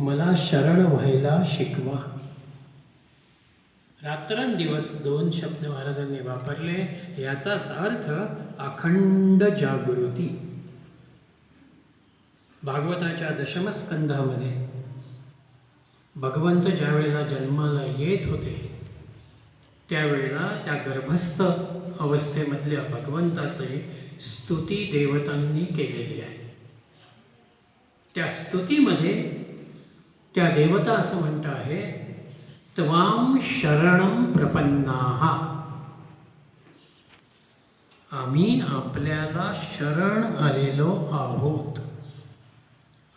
मला शरण व्हायला शिकवा. रात्रंदिवस 2 शब्द महाराजांनी वापरले. याचाच अर्थ अखंड जागृती. भागवताच्या दशमस्कंधामध्ये भगवंत ज्या वेळेला जन्माला येत होते त्यावेळेला त्या गर्भस्थ अवस्थेमधल्या भगवंताची स्तुती देवतांनी केलेली आहे. त्या स्तुतीमध्ये त्या देवता असं म्हणत आहे, त्वां शरणं प्रपन्नाः. आम्ही आपल्याला शरण आलेलो आहोत.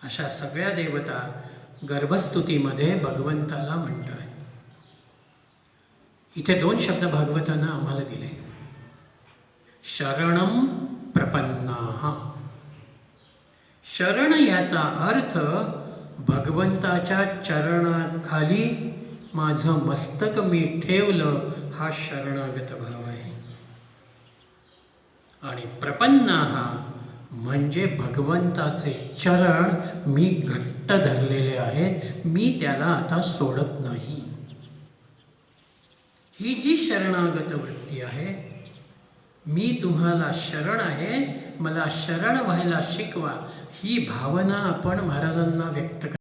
अशा सगळ्या देवता गर्भस्तुतीमध्ये भगवंताला म्हणतात. इथे 2 शब्द भागवतानं आम्हाला दिले. शरणं प्रपन्नाः. शरण याचा अर्थ भगवंताच्या चरणाखाली माझं मस्तक मी ठेवलं, हा शरणागत भाव आहे. आणि प्रपन्नाः म्हणजे भगवंताचे चरण मी घट्ट धरलेले आहेत, मी त्याला आता सोडत नाही. ही जी शरणागत वृत्ती आहे, मी तुम्हाला शरण आहे, मला शरण व्हायला शिकवा, ही भावना आपण महाराजांना व्यक्त